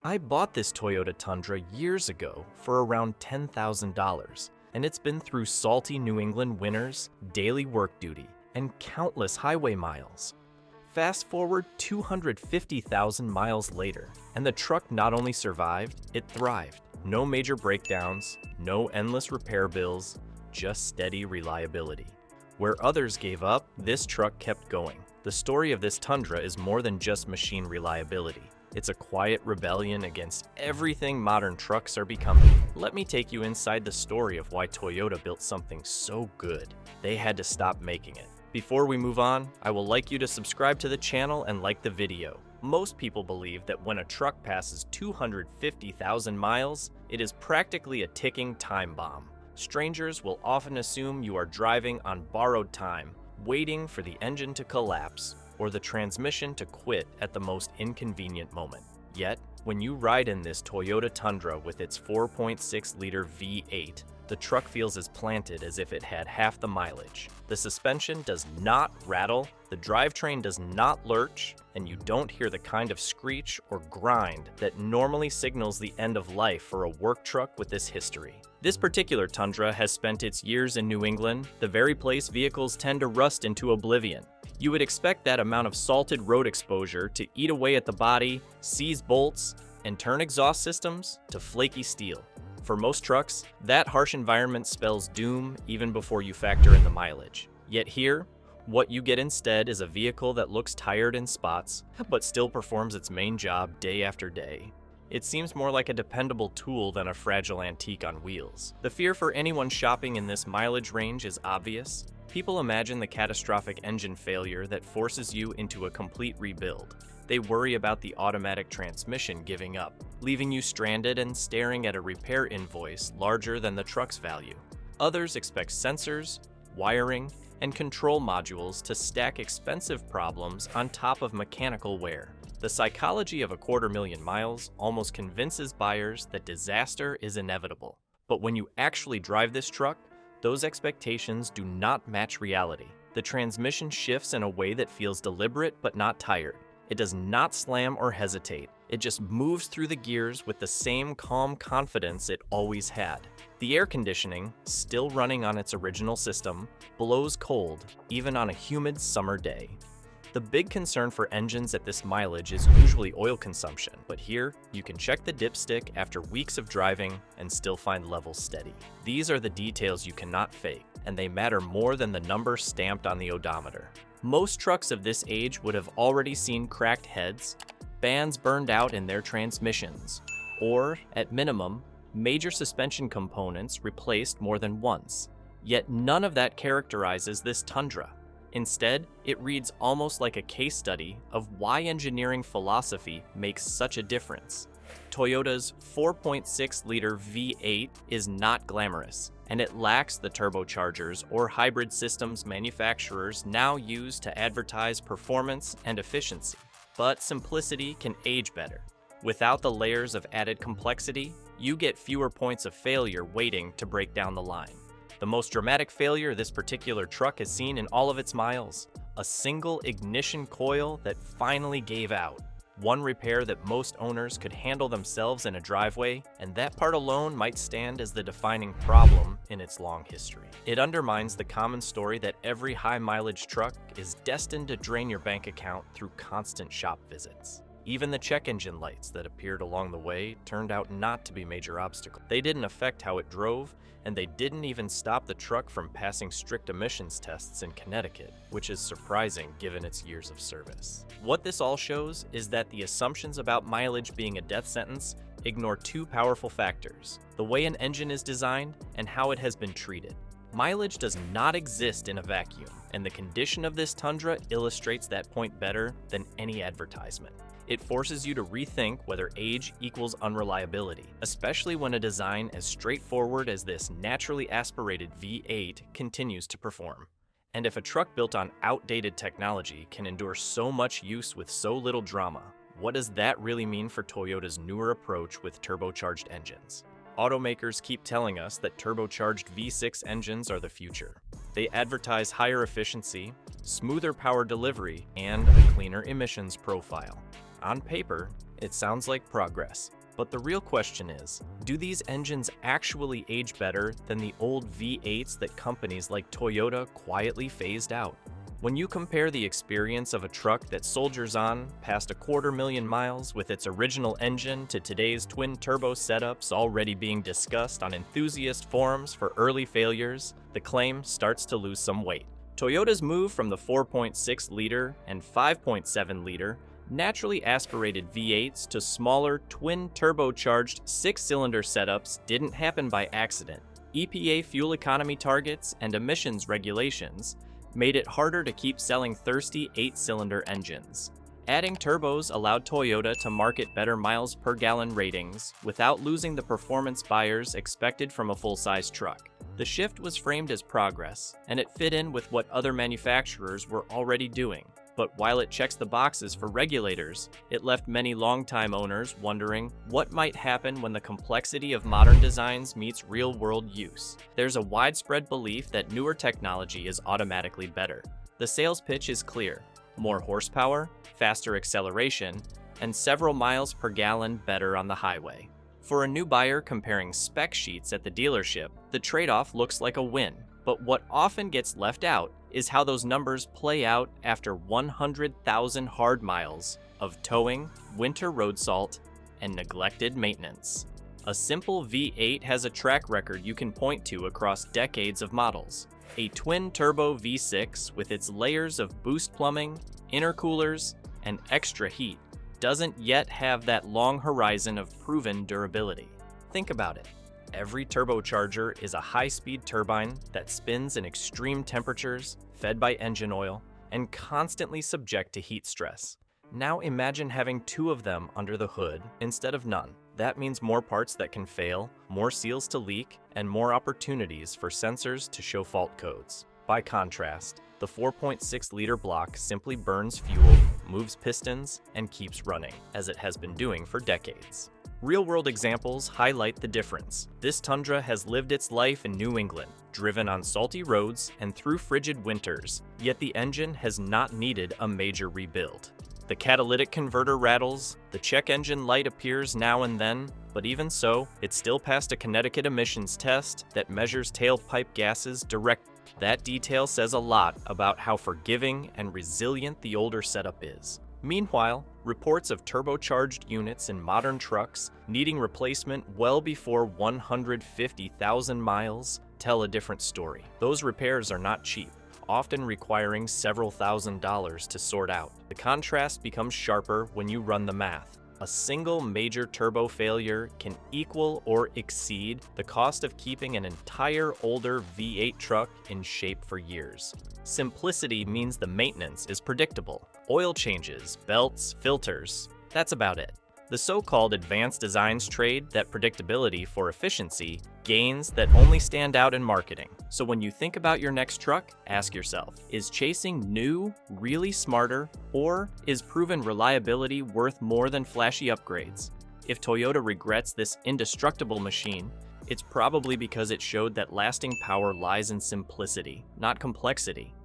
I bought this Toyota Tundra years ago for around $10,000, and it's been through salty New England winters, daily work duty, and countless highway miles. Fast forward 250,000 miles later, and the truck not only survived, it thrived. No major breakdowns, no endless repair bills, just steady reliability. Where others gave up, this truck kept going. The story of this Tundra is more than just machine reliability. It's a quiet rebellion against everything modern trucks are becoming. Let me take you inside the story of why Toyota built something so good, they had to stop making it. Before we move on, I will like you to subscribe to the channel and like the video. Most people believe that when a truck passes 250,000 miles, it is practically a ticking time bomb. Strangers will often assume you are driving on borrowed time, waiting for the engine to collapse or the transmission to quit at the most inconvenient moment. Yet, when you ride in this Toyota Tundra with its 4.6-liter V8, the truck feels as planted as if it had half the mileage. The suspension does not rattle, the drivetrain does not lurch, and you don't hear the kind of screech or grind that normally signals the end of life for a work truck with this history. This particular Tundra has spent its years in New England, the very place vehicles tend to rust into oblivion. You would expect that amount of salted road exposure to eat away at the body, seize bolts, and turn exhaust systems to flaky steel. For most trucks, that harsh environment spells doom even before you factor in the mileage. Yet here, what you get instead is a vehicle that looks tired in spots, but still performs its main job day after day. It seems more like a dependable tool than a fragile antique on wheels. The fear for anyone shopping in this mileage range is obvious. People imagine the catastrophic engine failure that forces you into a complete rebuild. They worry about the automatic transmission giving up, leaving you stranded and staring at a repair invoice larger than the truck's value. Others expect sensors, wiring, and control modules to stack expensive problems on top of mechanical wear. The psychology of 250,000 miles almost convinces buyers that disaster is inevitable. But when you actually drive this truck, those expectations do not match reality. The transmission shifts in a way that feels deliberate but not tired. It does not slam or hesitate. It just moves through the gears with the same calm confidence it always had. The air conditioning, still running on its original system, blows cold even on a humid summer day. The big concern for engines at this mileage is usually oil consumption, but here you can check the dipstick after weeks of driving and still find levels steady. These are the details you cannot fake, and they matter more than the number stamped on the odometer. Most trucks of this age would have already seen cracked heads, bands burned out in their transmissions, or, at minimum, major suspension components replaced more than once. Yet none of that characterizes this Tundra. Instead, it reads almost like a case study of why engineering philosophy makes such a difference. Toyota's 4.6-liter V8 is not glamorous, and it lacks the turbochargers or hybrid systems manufacturers now use to advertise performance and efficiency. But simplicity can age better. Without the layers of added complexity, you get fewer points of failure waiting to break down the line. The most dramatic failure this particular truck has seen in all of its miles: a single ignition coil that finally gave out. One repair that most owners could handle themselves in a driveway, and that part alone might stand as the defining problem in its long history. It undermines the common story that every high-mileage truck is destined to drain your bank account through constant shop visits. Even the check engine lights that appeared along the way turned out not to be major obstacles. They didn't affect how it drove, and they didn't even stop the truck from passing strict emissions tests in Connecticut, which is surprising given its years of service. What this all shows is that the assumptions about mileage being a death sentence ignore two powerful factors: the way an engine is designed and how it has been treated. Mileage does not exist in a vacuum, and the condition of this Tundra illustrates that point better than any advertisement. It forces you to rethink whether age equals unreliability, especially when a design as straightforward as this naturally aspirated V8 continues to perform. And if a truck built on outdated technology can endure so much use with so little drama, what does that really mean for Toyota's newer approach with turbocharged engines? Automakers keep telling us that turbocharged V6 engines are the future. They advertise higher efficiency, smoother power delivery, and a cleaner emissions profile. On paper, It sounds like progress. But the real question is, do these engines actually age better than the old V8s that companies like Toyota quietly phased out? When you compare the experience of a truck that soldiers on past 250,000 miles with its original engine to today's twin-turbo setups already being discussed on enthusiast forums for early failures, the claim starts to lose some weight. Toyota's move from the 4.6-liter and 5.7-liter naturally aspirated V8s to smaller twin-turbocharged 6-cylinder setups didn't happen by accident. EPA fuel economy targets and emissions regulations made it harder to keep selling thirsty 8-cylinder engines. Adding turbos allowed Toyota to market better miles per gallon ratings without losing the performance buyers expected from a full-size truck. The shift was framed as progress, and it fit in with what other manufacturers were already doing. But while it checks the boxes for regulators, it left many longtime owners wondering what might happen when the complexity of modern designs meets real-world use. There's a widespread belief that newer technology is automatically better. The sales pitch is clear: more horsepower, faster acceleration, and several miles per gallon better on the highway. For a new buyer comparing spec sheets at the dealership, the trade-off looks like a win. But what often gets left out is how those numbers play out after 100,000 hard miles of towing, winter road salt, and neglected maintenance. A simple V8 has a track record you can point to across decades of models. A twin-turbo V6 with its layers of boost plumbing, intercoolers, and extra heat doesn't yet have that long horizon of proven durability. Think about it. Every turbocharger is a high-speed turbine that spins in extreme temperatures, fed by engine oil, and constantly subject to heat stress. Now imagine having 2 of them under the hood instead of none. That means more parts that can fail, more seals to leak, and more opportunities for sensors to show fault codes. By contrast, the 4.6-liter block simply burns fuel, moves pistons, and keeps running, as it has been doing for decades. Real-world examples highlight the difference. This Tundra has lived its life in New England, driven on salty roads and through frigid winters, yet the engine has not needed a major rebuild. The catalytic converter rattles, the check engine light appears now and then, but even so, it still passed a Connecticut emissions test that measures tailpipe gases directly. That detail says a lot about how forgiving and resilient the older setup is. Meanwhile, reports of turbocharged units in modern trucks needing replacement well before 150,000 miles tell a different story. Those repairs are not cheap, often requiring several $1,000s to sort out. The contrast becomes sharper when you run the math. A single major turbo failure can equal or exceed the cost of keeping an entire older V8 truck in shape for years. Simplicity means the maintenance is predictable. Oil changes, belts, filters, that's about it. The so-called advanced designs trade that predictability for efficiency, gains that only stand out in marketing. So when you think about your next truck, ask yourself, is chasing new really smarter, or is proven reliability worth more than flashy upgrades? If Toyota regrets this indestructible machine, it's probably because it showed that lasting power lies in simplicity, not complexity.